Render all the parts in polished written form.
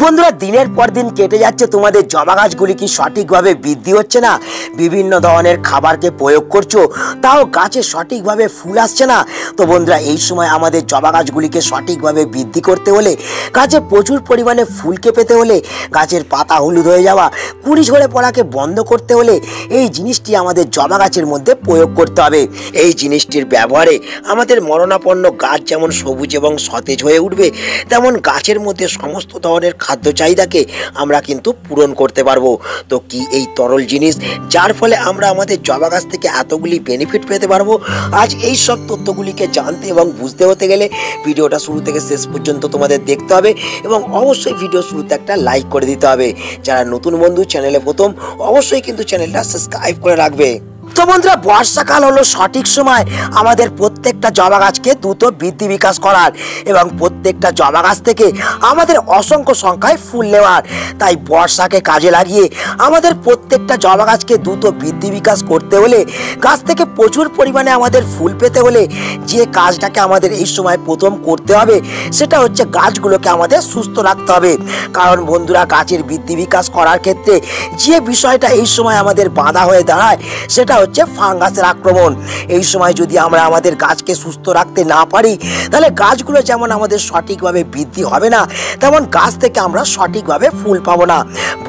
বন্ধুরা, দিনের পর দিন কেটে যাচ্ছে, তোমাদের জবা গাছগুলি কি সঠিকভাবে বৃদ্ধি হচ্ছে না? বিভিন্ন ধরনের খাবারকে প্রয়োগ করছো, তাও গাছে সঠিকভাবে ফুল আসছে না। তো বন্ধুরা, এই সময় আমাদের জবা গাছগুলিকে সঠিকভাবে বৃদ্ধি করতে হলে, গাছে প্রচুর পরিমাণে ফুলকে পেতে হলে, গাছের পাতা হলুদ হয়ে যাওয়া, কুড়ি ঝরে পড়াকে বন্ধ করতে হলে এই জিনিসটি আমাদের জবা গাছের মধ্যে প্রয়োগ করতে হবে। এই জিনিসটির ব্যবহারে আমাদের মরণাপন্ন গাছ যেমন সবুজ এবং সতেজ হয়ে উঠবে, তেমন গাছের মধ্যে সমস্ত ধরনের খাদ্য চাহিদাকে আমরা কিন্তু পূরণ করতে পারবো। তো কি এই তরল জিনিস, যার ফলে আমরা আমাদের জবা গাছ থেকে এতগুলি বেনিফিট পেতে পারবো? আজ এই সব তথ্যগুলিকে জানতে এবং বুঝতে হতে গেলে ভিডিওটা শুরু থেকে শেষ পর্যন্ত তোমাদের দেখতে হবে এবং অবশ্যই ভিডিও শুরুতে একটা লাইক করে দিতে হবে। যারা নতুন বন্ধু, চ্যানেলে প্রথম, অবশ্যই কিন্তু চ্যানেলটা সাবস্ক্রাইব করে রাখবে। তো বন্ধুরা, বর্ষাকাল হলো সঠিক সময় আমাদের প্রত্যেকটা জবা গাছকে দ্রুত বৃদ্ধি বিকাশ করার এবং প্রত্যেকটা জবা গাছ থেকে আমাদের অসংখ্য সংখ্যায় ফুল নেওয়ার। তাই বর্ষাকে কাজে লাগিয়ে আমাদের প্রত্যেকটা জবা গাছকে দ্রুত বৃদ্ধি বিকাশ করতে হলে, গাছ থেকে প্রচুর পরিমাণে আমাদের ফুল পেতে হলে যে কাজটাকে আমাদের এই সময় প্রথম করতে হবে, সেটা হচ্ছে গাছগুলোকে আমাদের সুস্থ রাখতে হবে। কারণ বন্ধুরা, গাছের বৃদ্ধি বিকাশ করার ক্ষেত্রে যে বিষয়টা এই সময় আমাদের বাধা হয়ে দাঁড়ায়, সেটা হচ্ছে ফাঙ্গাসের আক্রমণ। এই সময় যদি আমরা আমাদের গাছকে সুস্থ রাখতে না পারি, তাহলে গাছগুলো যেমন আমাদের সঠিকভাবে বৃদ্ধি হবে না, তেমন গাছ থেকে আমরা সঠিকভাবে ফুল পাবো না।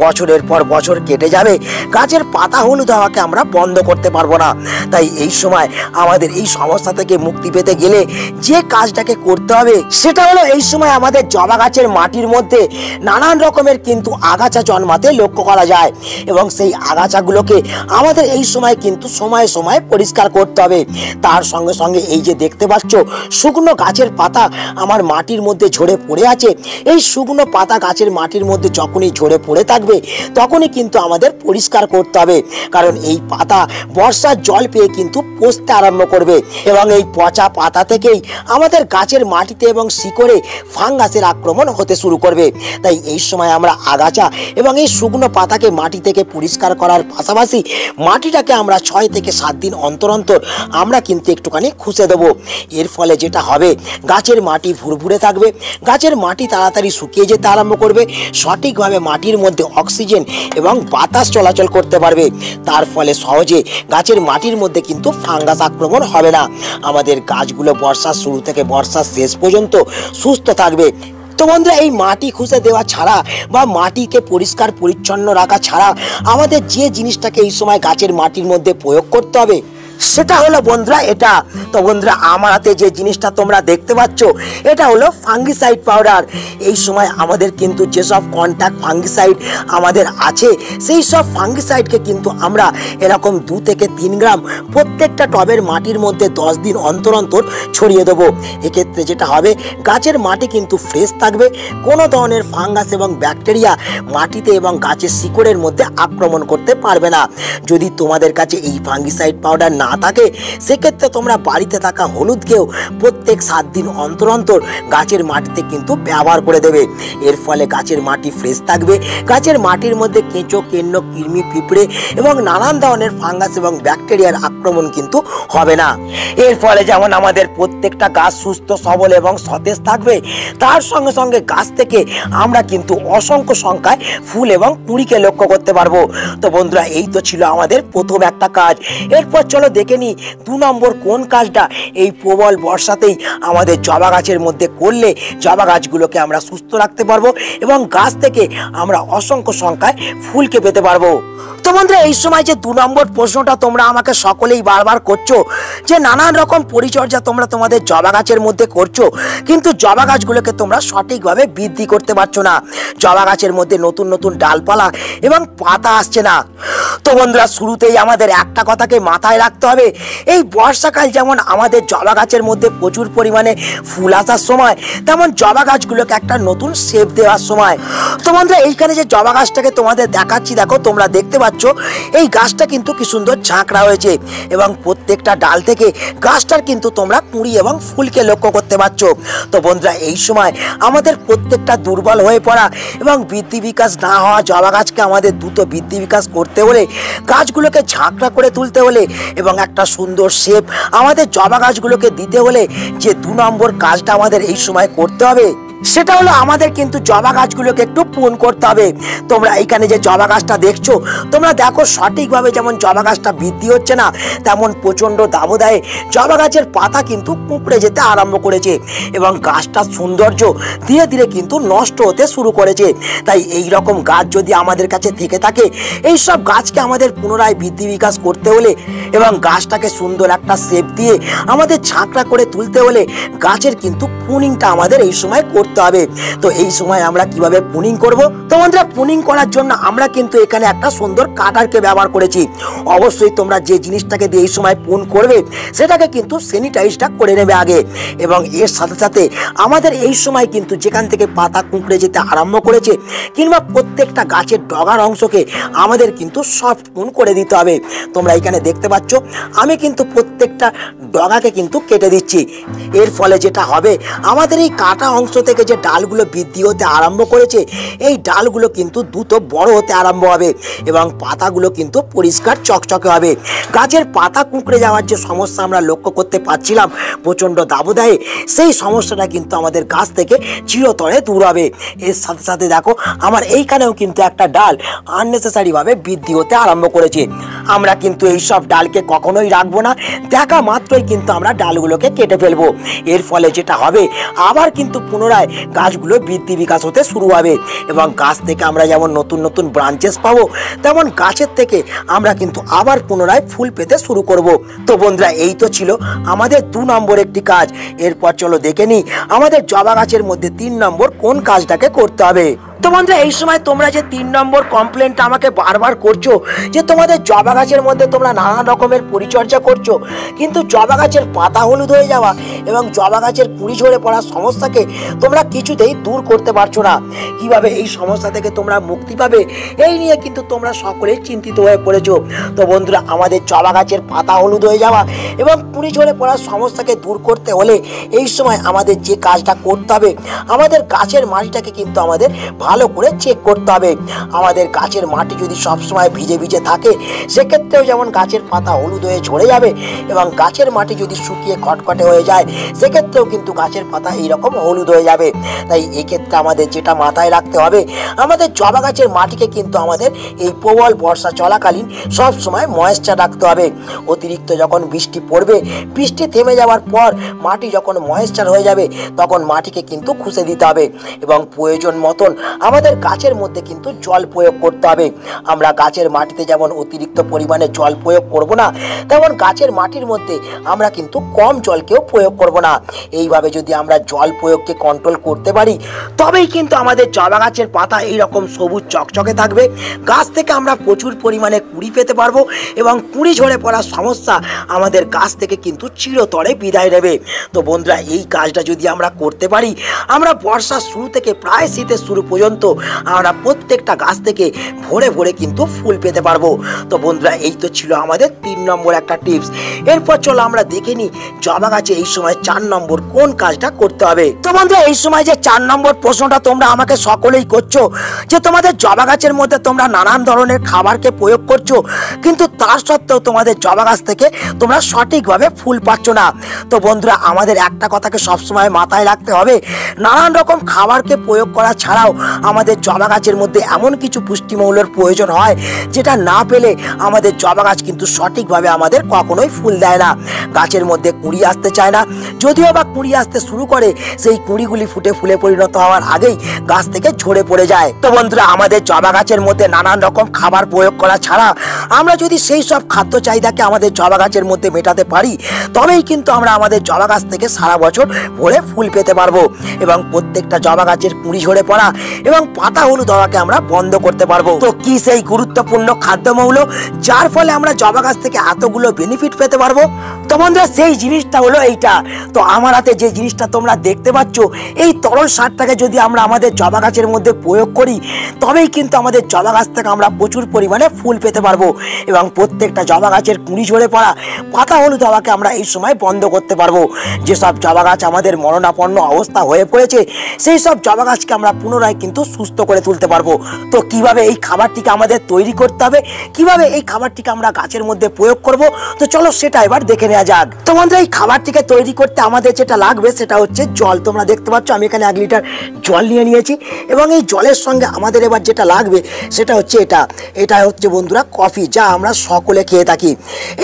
বছরের পর বছর কেটে যাবে, গাছের পাতা হলুদ হওয়াকে আমরা বন্ধ করতে পারবো না। তাই এই সময় আমাদের এই সমস্যা থেকে মুক্তি পেতে গেলে যে কাজটাকে করতে হবে, সেটা হলো এই সময় আমাদের জবা গাছের মাটির মধ্যে নানান রকমের কিন্তু আগাছা জন্মাতে লক্ষ্য করা যায় এবং সেই আগাছাগুলোকে আমাদের এই সময় কিন্তু সময়ে সময়ে পরিষ্কার করতে হবে। তার সঙ্গে সঙ্গে এই যে দেখতে পাচ্ছ শুকনো গাছের পাতা আমার মাটির মধ্যে ঝরে পড়ে আছে, এই শুকনো পাতা গাছের মাটির মধ্যে যখনই ঝরে পড়ে থাকবে, তখনই কিন্তু আমাদের পরিষ্কার করতে হবে। কারণ এই পাতা বর্ষার জল পেয়ে কিন্তু পচতে আরম্ভ করবে এবং এই পচা পাতা থেকেই আমাদের গাছের মাটিতে এবং শিকড়ে ফাঙ্গাসের আক্রমণ হতে শুরু করবে। তাই এই সময় আমরা আগাছা এবং এই শুকনো পাতাকে মাটি থেকে পরিষ্কার করার পাশাপাশি মাটিটাকে আমরা 6 থেকে 7 দিন অন্তর অন্তর আমরা কিন্তু একটুখানি খুঁজে দেবো। এর ফলে যেটা হবে, গাছের মাটি ভুরভুরে থাকবে, গাছের মাটি তাড়াতাড়ি শুকিয়ে যেতে আরম্ভ করবে, সঠিকভাবে মাটির মধ্যে অক্সিজেন এবং বাতাস চলাচল করতে পারবে। তার ফলে সহজে গাছের মাটির মধ্যে কিন্তু ফাঙ্গাস আক্রমণ হবে না। আমাদের গাছগুলো বর্ষার শুরু থেকে বর্ষার শেষ পর্যন্ত সুস্থ থাকবে। তো বন্ধুরা, এই মাটি খুঁজে দেওয়া ছাড়া বা মাটিকে পরিষ্কার পরিচ্ছন্ন রাখা ছাড়া আমাদের যে জিনিসটাকে এই সময় গাছের মাটির মধ্যে প্রয়োগ করতে হবে, সেটা হলো বন্ধুরা এটা। তো বন্ধুরা, আমার হাতে যে জিনিসটা তোমরা দেখতে পাচ্ছ, এটা হলো ফাঙ্গিসাইড পাউডার। এই সময় আমাদের কিন্তু যেসব কন্ট্যাক্ট ফাঙ্গিসাইড আমাদের আছে, সেই সব ফাঙ্গিসাইডকে কিন্তু আমরা এরকম 2 থেকে 3 গ্রাম প্রত্যেকটা টবের মাটির মধ্যে 10 দিন অন্তর অন্তর ছড়িয়ে দেবো। এক্ষেত্রে যেটা হবে, গাছের মাটি কিন্তু ফ্রেশ থাকবে, কোনো ধরনের ফাঙ্গাস এবং ব্যাকটেরিয়া মাটিতে এবং গাছের শিকড়ের মধ্যে আক্রমণ করতে পারবে না। যদি তোমাদের কাছে এই ফাঙ্গিসাইড পাউডার না থাকে, সেক্ষেত্রে তোমরা বাড়িতে থাকা হলুদকেও প্রত্যেক 7 দিন অন্তর অন্তর গাছের মাটিতে কিন্তু ব্যবহার করে দেবে। এর ফলে গাছের মাটি ফ্রেশ থাকবে, গাছের মাটির মধ্যে কেঁচো, কেন্ন, কৃমি, পিঁপড়ে এবং নানান ধরনের ফাঙ্গাস এবং ব্যাকটেরিয়ার আক্রমণ কিন্তু হবে না। এর ফলে যেমন আমাদের প্রত্যেকটা গাছ সুস্থ, সবল এবং সতেজ থাকবে, তার সঙ্গে সঙ্গে গাছ থেকে আমরা কিন্তু অসংখ্য সংখ্যায় ফুল এবং কুঁড়িকে লক্ষ্য করতে পারবো। তো বন্ধুরা, এই তো ছিল আমাদের প্রথম একটা কাজ। এরপর চলো দেখে নি 2 নম্বর কোন কাজটা এই প্রবল বর্ষাতেই আমাদের জবা গাছের মধ্যে করলে জবা গাছগুলোকে আমরা সুস্থ রাখতে পারবো এবং গাছ থেকে আমরা অসংখ্য সংখ্যায় ফুলকে পেতে পারবো। তো বন্ধুরা, এই সময় যে 2 নম্বর প্রশ্নটা তোমরা আমাকে সকলেই বারবার করছো, যে নানান রকম পরিচর্যা তোমরা তোমাদের জবা গাছের মধ্যে করছো, কিন্তু জবা গাছগুলোকে তোমরা সঠিকভাবে বৃদ্ধি করতে পারছো না, জবা গাছের মধ্যে নতুন নতুন ডালপালা এবং পাতা আসছে না। তো বন্ধুরা, শুরুতেই আমাদের একটা কথাকে মাথায় রাখতে হবে, এই বর্ষাকাল যেমন আমাদের জবা গাছের মধ্যে প্রচুর পরিমাণে ফুল আসার সময়, তেমন জবা গাছগুলোকে একটা নতুন শেপ দেওয়ার সময়। তো বন্ধুরা, এইখানে যে জবা গাছটাকে তোমাদের দেখাচ্ছি, দেখো তোমরা দেখতে পাচ্ছ এই গাছটা কিন্তু কি সুন্দর ঝাঁকড়া হয়েছে এবং প্রত্যেকটা ডাল থেকে গাছটার কিন্তু তোমরা কুঁড়ি এবং ফুলকে লক্ষ্য করতে পারছো। তো বন্ধুরা, এই সময় আমাদের প্রত্যেকটা দুর্বল হয়ে পড়া এবং বৃদ্ধি বিকাশ না হওয়া জবা গাছকে আমাদের দ্রুত বৃদ্ধি বিকাশ করতে হলে, গাছগুলোকে ঝাঁকড়া করে তুলতে হলে এবং একটা সুন্দর শেপ আমাদের জবা গাছগুলোকে দিতে হলে যে 2 নম্বর কাজটা আমাদের এই সময় করতে হবে, সেটা হলো আমাদের কিন্তু জবা গাছগুলোকে একটু প্রুন করতে হবে। তোমরা এইখানে যে জবা গাছটা দেখছো, তোমরা দেখো সঠিকভাবে যেমন জবা গাছটা বৃদ্ধি হচ্ছে না, তেমন প্রচণ্ড দাবদাহে জবা গাছের পাতা কিন্তু কুঁকড়ে যেতে আরম্ভ করেছে এবং গাছটার সৌন্দর্য ধীরে ধীরে কিন্তু নষ্ট হতে শুরু করেছে। তাই এই রকম গাছ যদি আমাদের কাছে থেকে থাকে, এই সব গাছকে আমাদের পুনরায় বৃদ্ধি বিকাশ করতে হলে এবং গাছটাকে সুন্দর একটা শেপ দিয়ে আমাদের ঝাঁকড়া করে তুলতে হলে গাছের কিন্তু প্রুনিংটা আমাদের এই সময় করতে হবে। তো এই সময় আমরা কিভাবে প্রুনিং করব? তো বন্ধুরা, প্রুনিং করার জন্য আমরা কিন্তু এখানে একটা সুন্দর কাটারকে ব্যবহার করেছি। অবশ্যই তোমরা যে জিনিসটাকে দিয়ে এই সময় প্রুন করবে সেটাকে কিন্তু স্যানিটাইজটা করে নেবে আগে, এবং এর সাথে সাথে আমাদের এই সময় কিন্তু যেখান থেকে পাতা কুঁকড়ে যেতে আরম্ভ করেছে কিংবা প্রত্যেকটা গাছের ডগার অংশকে আমাদের কিন্তু সফট প্রুন করে দিতে হবে। তোমরা এখানে দেখতে পাচ্ছ আমি কিন্তু প্রত্যেকটা ডগাকে কিন্তু কেটে দিচ্ছি। এর ফলে যেটা হবে, আমাদের এই কাটা অংশ থেকে যে ডালগুলো বৃদ্ধি হতে আরম্ভ করেছে, এই ডালগুলো কিন্তু দ্রুত বড় হতে আরম্ভ হবে এবং পাতাগুলো কিন্তু পরিষ্কার চকচকে হবে। গাছের পাতা কুঁকড়ে যাওয়ার যে সমস্যা আমরা লক্ষ্য করতে পারছিলাম প্রচণ্ড দাবদাহে, সেই সমস্যাটা কিন্তু আমাদের গাছ থেকে চিরতরে দূর হবে। এর সাথে সাথে দেখো আমার এইখানেও কিন্তু একটা ডাল আননেসেসারিভাবে বৃদ্ধি হতে আরম্ভ করেছে। আমরা কিন্তু এই সব ডালকে কখনোই রাখবো না, দেখা মাত্রই কিন্তু আমরা ডালগুলোকে কেটে ফেলবো। এর ফলে যেটা হবে, আবার কিন্তু পুনরায় গাছগুলো বৃদ্ধি বিকাশ হতে শুরু হবে এবং গাছ থেকে আমরা যেমন নতুন নতুন ব্রাঞ্চেস পাবো, তেমন গাছের থেকে আমরা কিন্তু আবার পুনরায় ফুল পেতে শুরু করব। তো বন্ধুরা, এই তো ছিল আমাদের 2 নম্বর একটি কাজ। এরপর চলো দেখে নিই আমাদের জবা গাছের মধ্যে 3 নম্বর কোন কাজটাকে করতে হবে। তো বন্ধুরা, এই সময় তোমরা যে 3 নম্বর কমপ্লেনটা আমাকে বারবার করছো যে তোমাদের জবা গাছের মধ্যে তোমরা নানা রকমের পরিচর্যা করছো, কিন্তু জবা গাছের পাতা হলুদ হয়ে যাওয়া এবং জবা গাছের কুড়ি ঝরে পড়ার সমস্যাকে তোমরা কিছুতেই দূর করতে পারছো না। কিভাবে এই সমস্যা থেকে তোমরা মুক্তি পাবে, এই নিয়ে কিন্তু তোমরা সকলেই চিন্তিত হয়ে পড়েছো। তো বন্ধুরা, আমাদের জবা গাছের পাতা হলুদ হয়ে যাওয়া এবং কুড়ি ঝরে পড়ার সমস্যাকে দূর করতে হলে এই সময় আমাদের যে কাজটা করতে হবে, আমাদের গাছের মাটিটাকে কিন্তু আমাদের ভালো করে চেক করতে হবে। আমাদের গাছের মাটি যদি সবসময় ভিজে ভিজে থাকে, সেক্ষেত্রেও যেমন গাছের পাতা হলুদ হয়ে ঝরে যাবে, এবং গাছের মাটি যদি শুকিয়ে খটখটে হয়ে যায়, সেক্ষেত্রেও কিন্তু গাছের পাতা এইরকম হলুদ হয়ে যাবে। তাই এক্ষেত্রে আমাদের যেটা মাথায় রাখতে হবে, আমাদের জবা গাছের মাটিকে কিন্তু আমাদের এই প্রবল বর্ষা চলাকালীন সব সময় ময়েশ্চার রাখতে হবে। অতিরিক্ত যখন বৃষ্টি পড়বে, বৃষ্টি থেমে যাওয়ার পর মাটি যখন ময়েশ্চার হয়ে যাবে, তখন মাটিকে কিন্তু খুঁজে দিতে হবে এবং প্রয়োজন মতন আমাদের গাছের মধ্যে কিন্তু জল প্রয়োগ করতে হবে। আমরা গাছের মাটিতে যেমন অতিরিক্ত পরিমাণে জল প্রয়োগ করব না, তেমন গাছের মাটির মধ্যে আমরা কিন্তু কম জলকেও প্রয়োগ করব না। এইভাবে যদি আমরা জল প্রয়োগকে কন্ট্রোল করতে পারি, তবেই কিন্তু আমাদের জবা গাছের পাতা এইরকম সবুজ চকচকে থাকবে। গাছ থেকে আমরা প্রচুর পরিমাণে কুড়ি পেতে পারবো এবং কুড়ি ঝরে পড়ার সমস্যা আমাদের গাছ থেকে কিন্তু চিরতরে বিদায় নেবে। তো বন্ধুরা, এই কাজটা যদি আমরা করতে পারি, আমরা বর্ষার শুরু থেকে প্রায় শীতের শুরু পর্যন্ত আমরা প্রত্যেকটা গাছ থেকে ভরে ভরে কিন্তু ফুল পেতে পারবো। তো বন্ধুরা, এই তো ছিল আমাদের 3 নম্বর একটা টিপস। এরপর চলো আমরা দেখে নিই জবা গাছে এই সময় 4 নম্বর কোন কাজটা করতে হবে। তো বন্ধুরা, এই সময় যে 4 নম্বর প্রশ্নটা তোমরা আমাকে সকলেই করছো যে তোমাদের জবা গাছের মধ্যে তোমরা নানান ধরনের খাবারকে প্রয়োগ করছো, কিন্তু তার সত্ত্বেও তোমাদের জবা গাছ থেকে তোমরা সঠিকভাবে ফুল পাচ্ছ না। তো বন্ধুরা, আমাদের একটা কথাকে সবসময় মাথায় রাখতে হবে, নানান রকম খাবারকে প্রয়োগ করা ছাড়াও আমাদের জবা গাছের মধ্যে এমন কিছু পুষ্টিমৌলের প্রয়োজন হয়, যেটা না পেলে আমাদের জবা গাছ কিন্তু সঠিকভাবে আমাদের কখনোই ফুল দেয় না। গাছের মধ্যে কুঁড়ি আসতে চায় না, যদিও বা কুঁড়ি আসতে শুরু করে, সেই কুঁড়িগুলি ফুটে ফুলে পরিণত হওয়ার আগেই গাছ থেকে ঝরে পড়ে যায়। তো বন্ধুরা, আমাদের জবা গাছের মধ্যে নানান রকম খাবার প্রয়োগ করা ছাড়া আমরা যদি সেই সব খাদ্য চাহিদাকে আমাদের জবা গাছের মধ্যে মেটাতে পারি, তবেই কিন্তু আমরা আমাদের জবা গাছ থেকে সারা বছর ভরে ফুল পেতে পারবো এবং প্রত্যেকটা জবা গাছের কুঁড়ি ঝরে পড়া এবং পাতা হলুদ হওয়াকে আমরা বন্ধ করতে পারবো। তো কি সেই গুরুত্বপূর্ণ খাদ্যমৌল যার ফলে আমরা জবা গাছ থেকে এতগুলো বেনিফিট পেতে পারবো? তো বন্ধুরা, সেই জিনিসটা হলো এইটা। তো আমার হাতে যে জিনিসটা তোমরা দেখতে পাচ্ছ, এই তরল সারটাকে যদি আমরা আমাদের জবা গাছের মধ্যে প্রয়োগ করি, তবেই কিন্তু আমাদের জবা গাছ থেকে আমরা প্রচুর পরিমাণে ফুল পেতে পারবো এবং প্রত্যেকটা জবা গাছের কুঁড়ি ঝরে পড়া, পাতা হলুদ হওয়াকে আমরা এই সময় বন্ধ করতে পারবো। যেসব জবা গাছ আমাদের মরণাপন্ন অবস্থা হয়ে পড়েছে, সেই সব জবা গাছকে আমরা পুনরায় কিন্তু কিন্তু সুস্থ করে তুলতে পারবো। তো কিভাবে এই খাবারটিকে আমাদের তৈরি করতে হবে, কিভাবে এই খাবারটিকে আমরা গাছের মধ্যে প্রয়োগ করব, তো চলো সেটা এবার দেখে নেওয়া যাক। তো বন্ধুরা, এই খাবারটিকে তৈরি করতে আমাদের যেটা লাগবে সেটা হচ্ছে জল। তোমরা দেখতে পাচ্ছ আমি এখানে 1 লিটার জল নিয়ে নিয়েছি এবং এই জলের সঙ্গে আমাদের এবার যেটা লাগবে সেটা হচ্ছে এটা হচ্ছে বন্ধুরা কফি, যা আমরা সকলে খেয়ে থাকি।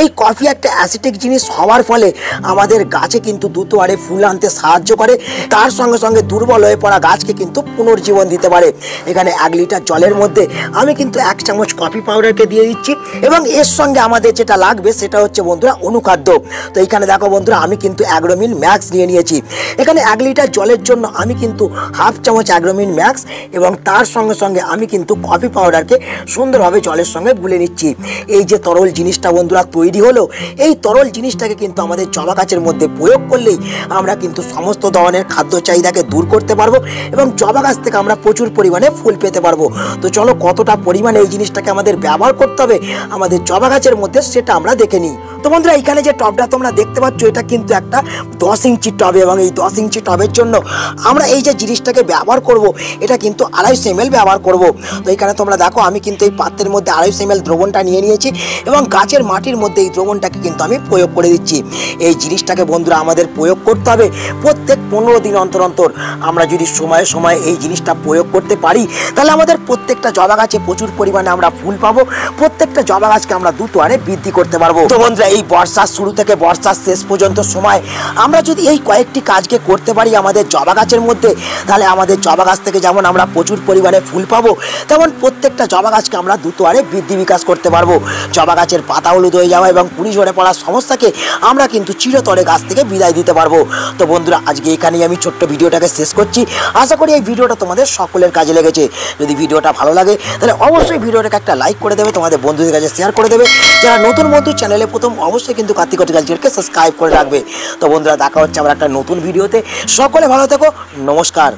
এই কফি একটা অ্যাসিডিক জিনিস হওয়ার ফলে আমাদের গাছে কিন্তু দ্রুত হারে ফুল আনতে সাহায্য করে, তার সঙ্গে সঙ্গে দুর্বল হয়ে পড়া গাছকে কিন্তু পুনর্জীবন দিতে পারে। এখানে 1 লিটার জলের মধ্যে আমি কিন্তু 1 চামচ কফি পাউডারকে দিয়ে দিচ্ছি এবং এর সঙ্গে আমাদের যেটা লাগবে সেটা হচ্ছে বন্ধুরা অনুখাদ্য। তো এখানে দেখো বন্ধুরা, আমি কিন্তু অ্যাগ্রোমিন ম্যাক্স নিয়ে নিয়েছি। এখানে 1 লিটার জলের জন্য আমি কিন্তু 1/2 চামচ অ্যাগ্রোমিন ম্যাক্স এবং তার সঙ্গে সঙ্গে আমি কিন্তু কফি পাউডারকে সুন্দরভাবে জলের সঙ্গে গুলে নিচ্ছি। এই যে তরল জিনিসটা বন্ধুরা তৈরি হলো, এই তরল জিনিসটাকে কিন্তু আমাদের জবা গাছের মধ্যে প্রয়োগ করলেই আমরা কিন্তু সমস্ত ধরনের খাদ্য চাহিদাকে দূর করতে পারবো এবং জবা গাছ থেকে আমরা প্রচুর পরিমাণে ফুল পেতে পারবো। তো চলো কতটা পরিমাণে এই জিনিসটাকে আমাদের ব্যবহার করতে হবে আমাদের জবা গাছের মধ্যে সেটা আমরা দেখে নিই। তো বন্ধুরা, এখানে যে টবটা তোমরা দেখতে পাচ্ছ এটা কিন্তু একটা 10 ইঞ্চি টব এবং এই 10 ইঞ্চি টবের জন্য আমরা এই যে জিনিসটাকে ব্যবহার করব এটা কিন্তু 250 ml ব্যবহার করব। তো এখানে তোমরা দেখো আমি কিন্তু এই পাত্রের মধ্যে 250 ml দ্রবণটা নিয়ে নিয়েছি এবং গাছের মাটির মধ্যে এই দ্রবণটাকে কিন্তু আমি প্রয়োগ করে দিচ্ছি। এই জিনিসটাকে বন্ধুরা আমাদের প্রয়োগ করতে হবে প্রত্যেক 15 দিন অন্তর অন্তর। আমরা যদি সময়ে সময়ে এই জিনিসটা প্রয়োগ করতে পারি তাহলে আমাদের প্রত্যেকটা জবা গাছে প্রচুর পরিমাণে আমরা ফুল পাবো, প্রত্যেকটা জবা গাছকে আমরা দ্রুত হারে বৃদ্ধি করতে পারবো। তো বন্ধুরা, এই বর্ষার শুরু থেকে বর্ষার শেষ পর্যন্ত সময় আমরা যদি এই কয়েকটি কাজকে করতে পারি আমাদের জবা গাছের মধ্যে, তাহলে আমাদের জবা গাছ থেকে যেমন আমরা প্রচুর পরিমাণে ফুল পাবো, তেমন প্রত্যেকটা জবা গাছকে আমরা দ্রুত হারে বৃদ্ধি বিকাশ করতে পারবো। জবা গাছের পাতা হলুদ হয়ে যাওয়া এবং কুড়ি ঝরে পড়ার সমস্যাকে আমরা কিন্তু চিরতরে গাছ থেকে বিদায় দিতে পারবো। তো বন্ধুরা, আজকে এখানেই আমি ছোট্ট ভিডিওটাকে শেষ করছি। আশা করি এই ভিডিওটা তোমাদের সকলের কাজে লেগেছে। যদি ভিডিওটা ভালো লাগে তাহলে অবশ্যই ভিডিওটাকে একটা লাইক করে দেবে, তোমাদের বন্ধুদের কাছে শেয়ার করে দেবে। যারা নতুন বন্ধু চ্যানেলে প্রথম অবশ্যই কিন্তু কার্তিক হর্টিকালচারকে সাবস্ক্রাইব করে রাখবে। তো বন্ধুরা, দেখা হচ্ছে আবার একটা নতুন ভিডিওতে। সকলে ভালো থেকো, নমস্কার।